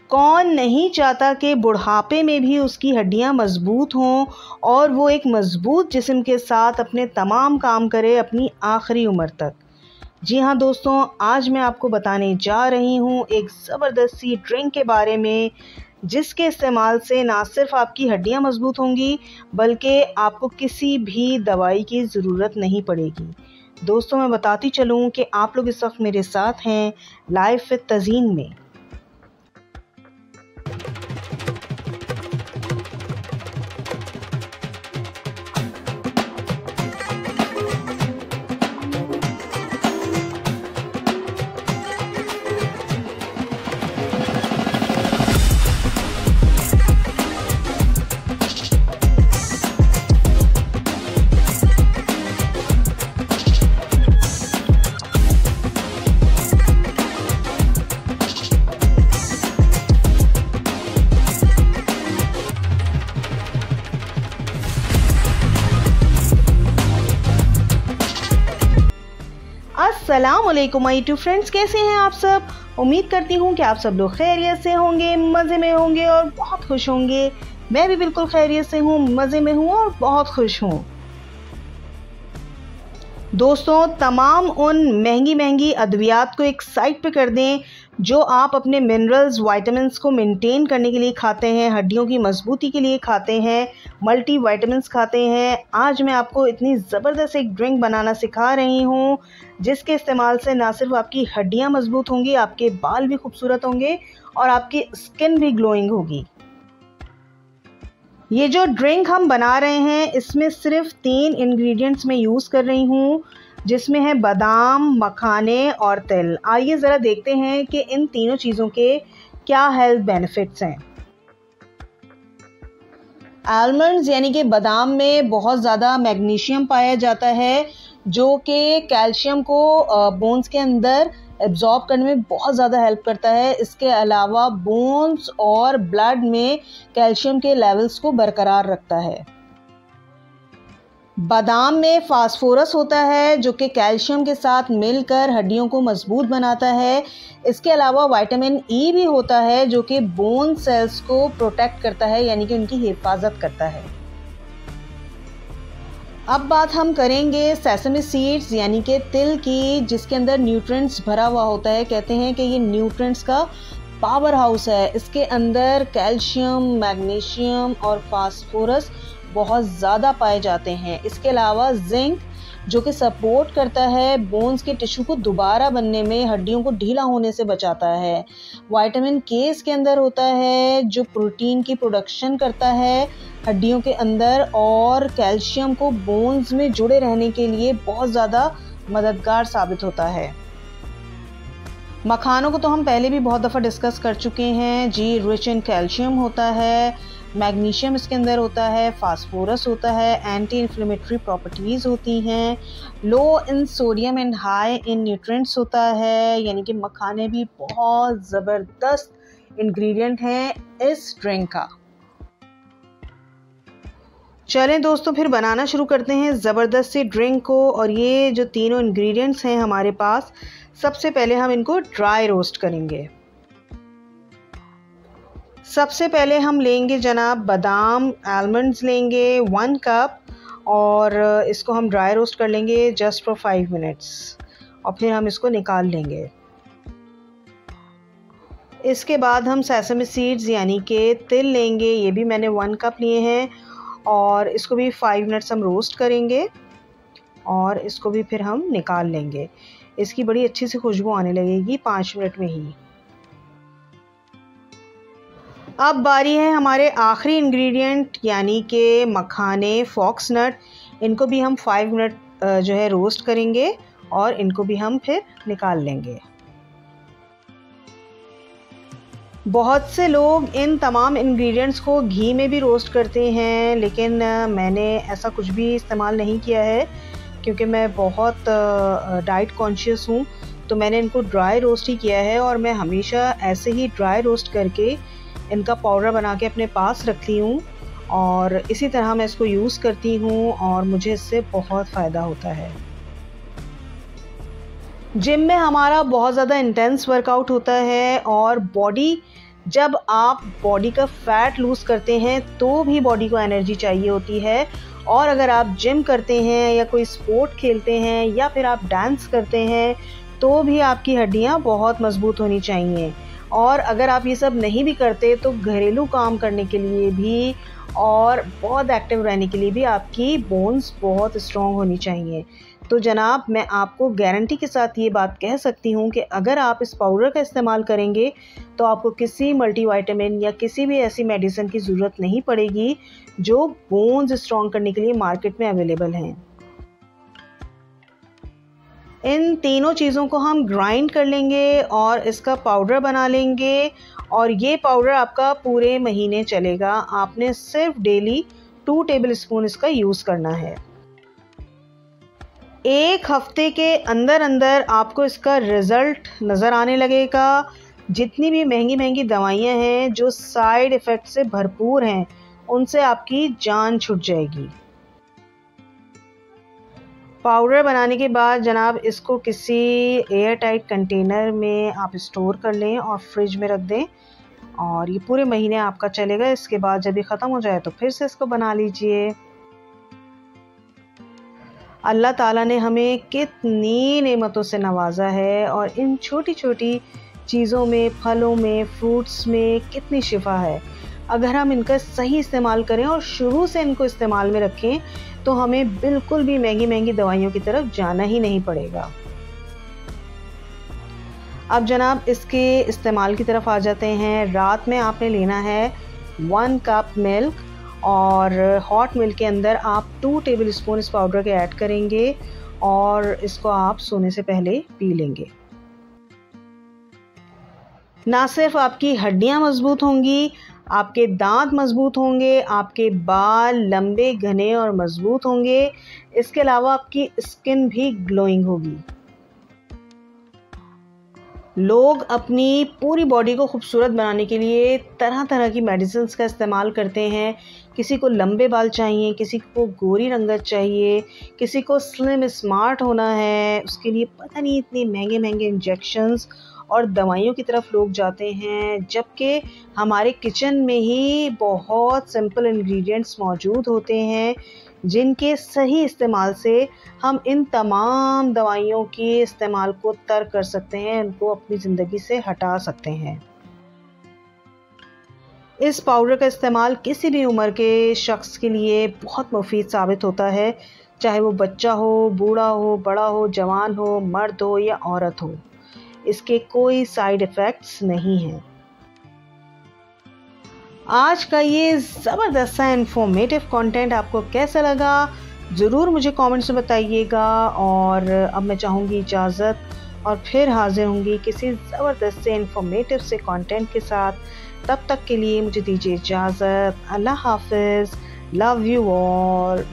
कौन नहीं चाहता कि बुढ़ापे में भी उसकी हड्डियां मजबूत हों और वो एक मजबूत जिस्म के साथ अपने तमाम काम करे अपनी आखिरी उम्र तक। जी हाँ दोस्तों, आज मैं आपको बताने जा रही हूँ एक ज़बरदस्त सी ड्रिंक के बारे में, जिसके इस्तेमाल से ना सिर्फ आपकी हड्डियां मजबूत होंगी बल्कि आपको किसी भी दवाई की ज़रूरत नहीं पड़ेगी। दोस्तों, मैं बताती चलूँ कि आप लोग इस वक्त मेरे साथ हैं लाइफ विद तज़ीन में। अस्सलामुअलैकुम माय टू फ्रेंड्स, कैसे हैं आप सब। उम्मीद करती हूँ कि आप सब लोग खैरियत से होंगे, मज़े में होंगे और बहुत खुश होंगे। मैं भी बिल्कुल खैरियत से हूँ, मज़े में हूँ और बहुत खुश हूँ। दोस्तों, तमाम उन महंगी अद्वियात को एक साइड पे कर दें जो आप अपने मिनरल्स, विटामिन्स को मेंटेन करने के लिए खाते हैं, हड्डियों की मजबूती के लिए खाते हैं, मल्टी विटामिन्स खाते हैं। आज मैं आपको इतनी ज़बरदस्त एक ड्रिंक बनाना सिखा रही हूँ जिसके इस्तेमाल से ना सिर्फ आपकी हड्डियाँ मजबूत होंगी, आपके बाल भी खूबसूरत होंगे और आपकी स्किन भी ग्लोइंग होगी। ये जो ड्रिंक हम बना रहे हैं इसमें सिर्फ 3 इंग्रेडिएंट्स मैं यूज़ कर रही हूँ, जिसमें है बादाम, मखाने और तिल। आइए ज़रा देखते हैं कि इन तीनों चीज़ों के क्या हेल्थ बेनिफिट्स हैं। आलमंड्स यानी कि बादाम में बहुत ज़्यादा मैग्नीशियम पाया जाता है, जो कि कैल्शियम को बोन्स के अंदर एब्जॉर्ब करने में बहुत ज़्यादा हेल्प करता है। इसके अलावा बोन्स और ब्लड में कैल्शियम के लेवल्स को बरकरार रखता है। बादाम में फास्फोरस होता है जो कि कैल्शियम के साथ मिलकर हड्डियों को मजबूत बनाता है। इसके अलावा विटामिन ई भी होता है जो कि बोन सेल्स को प्रोटेक्ट करता है, यानी कि उनकी हिफाजत करता है। अब बात हम करेंगे सेसमी सीड्स यानी कि तिल की, जिसके अंदर न्यूट्रिएंट्स भरा हुआ होता है। कहते हैं कि ये न्यूट्रिएंट्स का पावर हाउस है। इसके अंदर कैल्शियम, मैग्नीशियम और फास्फोरस बहुत ज़्यादा पाए जाते हैं। इसके अलावा जिंक जो कि सपोर्ट करता है बोन्स के टिश्यू को दोबारा बनने में, हड्डियों को ढीला होने से बचाता है। विटामिन के इसके अंदर होता है जो प्रोटीन की प्रोडक्शन करता है हड्डियों के अंदर और कैल्शियम को बोन्स में जुड़े रहने के लिए बहुत ज़्यादा मददगार साबित होता है। मखानों को तो हम पहले भी बहुत दफ़ा डिस्कस कर चुके हैं जी। रिच इन कैल्शियम होता है, मैग्नीशियम इसके अंदर होता है, फास्फोरस होता है, एंटी इन्फ्लेमेटरी प्रॉपर्टीज़ होती हैं, low in sodium and high in nutrients होता है। यानी कि मखाने भी बहुत ज़बरदस्त इंग्रेडिएंट हैं इस ड्रिंक का। चलें दोस्तों, फिर बनाना शुरू करते हैं ज़बरदस्त सी ड्रिंक को। और ये जो तीनों इंग्रेडिएंट्स हैं हमारे पास, सबसे पहले हम इनको ड्राई रोस्ट करेंगे। सबसे पहले हम लेंगे जनाब बादाम, आलमंड्स लेंगे 1 कप और इसको हम ड्राई रोस्ट कर लेंगे जस्ट फॉर 5 मिनट्स और फिर हम इसको निकाल लेंगे। इसके बाद हम सेसमी सीड्स यानी कि तिल लेंगे, ये भी मैंने 1 कप लिए हैं और इसको भी 5 मिनट्स हम रोस्ट करेंगे और इसको भी फिर हम निकाल लेंगे। इसकी बड़ी अच्छी सी खुशबू आने लगेगी 5 मिनट में ही। अब बारी है हमारे आखिरी इंग्रेडिएंट यानी कि मखाने, फॉक्सनट। इनको भी हम 5 मिनट जो है रोस्ट करेंगे और इनको भी हम फिर निकाल लेंगे। बहुत से लोग इन तमाम इंग्रेडिएंट्स को घी में भी रोस्ट करते हैं, लेकिन मैंने ऐसा कुछ भी इस्तेमाल नहीं किया है क्योंकि मैं बहुत डाइट कॉन्शियस हूँ। तो मैंने इनको ड्राई रोस्ट ही किया है और मैं हमेशा ऐसे ही ड्राई रोस्ट करके इनका पाउडर बना के अपने पास रखती हूँ और इसी तरह मैं इसको यूज़ करती हूँ और मुझे इससे बहुत फ़ायदा होता है। जिम में हमारा बहुत ज़्यादा इंटेंस वर्कआउट होता है और बॉडी जब आप बॉडी का फैट लूज़ करते हैं तो भी बॉडी को एनर्जी चाहिए होती है, और अगर आप जिम करते हैं या कोई स्पोर्ट खेलते हैं या फिर आप डांस करते हैं तो भी आपकी हड्डियां बहुत मजबूत होनी चाहिए। और अगर आप ये सब नहीं भी करते तो घरेलू काम करने के लिए भी और बहुत एक्टिव रहने के लिए भी आपकी बोन्स बहुत स्ट्रॉन्ग होनी चाहिए। तो जनाब, मैं आपको गारंटी के साथ ये बात कह सकती हूँ कि अगर आप इस पाउडर का इस्तेमाल करेंगे तो आपको किसी मल्टीविटामिन या किसी भी ऐसी मेडिसिन की ज़रूरत नहीं पड़ेगी जो बोन्स स्ट्रॉन्ग करने के लिए मार्केट में अवेलेबल हैं। इन तीनों चीज़ों को हम ग्राइंड कर लेंगे और इसका पाउडर बना लेंगे, और ये पाउडर आपका पूरे महीने चलेगा। आपने सिर्फ डेली 2 टेबलस्पून इसका यूज़ करना है। एक हफ्ते के अंदर अंदर आपको इसका रिज़ल्ट नज़र आने लगेगा। जितनी भी महंगी महंगी दवाइयाँ हैं जो साइड इफ़ेक्ट से भरपूर हैं, उनसे आपकी जान छूट जाएगी। पाउडर बनाने के बाद जनाब इसको किसी एयर टाइट कंटेनर में आप स्टोर कर लें और फ्रिज में रख दें, और ये पूरे महीने आपका चलेगा। इसके बाद जब ये ख़त्म हो जाए तो फिर से इसको बना लीजिए। अल्लाह ताला ने हमें कितनी नेमतों से नवाजा है, और इन छोटी छोटी चीज़ों में, फलों में, फ्रूट्स में कितनी शिफा है। अगर हम इनका सही इस्तेमाल करें और शुरू से इनको इस्तेमाल में रखें तो हमें बिल्कुल भी महंगी महंगी दवाइयों की तरफ जाना ही नहीं पड़ेगा। अब जनाब इसके इस्तेमाल की तरफ आ जाते हैं। रात में आपने लेना है 1 कप मिल्क, और हॉट मिल्क के अंदर आप 2 टेबलस्पून इस पाउडर के ऐड करेंगे और इसको आप सोने से पहले पी लेंगे। ना सिर्फ आपकी हड्डियां मजबूत होंगी, आपके दांत मजबूत होंगे, आपके बाल लंबे, घने और मजबूत होंगे। इसके अलावा आपकी स्किन भी ग्लोइंग होगी। लोग अपनी पूरी बॉडी को खूबसूरत बनाने के लिए तरह तरह की मेडिसिन्स का इस्तेमाल करते हैं। किसी को लंबे बाल चाहिए, किसी को गोरी रंगत चाहिए, किसी को स्लिम स्मार्ट होना है, उसके लिए पता नहीं इतनी महंगे महंगे इंजेक्शंस और दवाइयों की तरफ लोग जाते हैं, जबकि हमारे किचन में ही बहुत सिंपल इंग्रेडिएंट्स मौजूद होते हैं जिनके सही इस्तेमाल से हम इन तमाम दवाइयों के इस्तेमाल को तर्क कर सकते हैं, उनको अपनी ज़िंदगी से हटा सकते हैं। इस पाउडर का इस्तेमाल किसी भी उम्र के शख्स के लिए बहुत मुफीद साबित होता है, चाहे वो बच्चा हो, बूढ़ा हो, बड़ा हो, जवान हो, मर्द हो या औरत हो। इसके कोई साइड इफ़ेक्ट्स नहीं हैं। आज का ये ज़बरदस्त सा इन्फॉर्मेटिव कंटेंट आपको कैसा लगा ज़रूर मुझे कमेंट्स में बताइएगा। और अब मैं चाहूँगी इजाज़त, और फिर हाजिर होंगी किसी ज़बरदस्त से इन्फॉर्मेटिव से कंटेंट के साथ। तब तक के लिए मुझे दीजिए इजाज़त। अल्लाह हाफ़िज़। Love you all.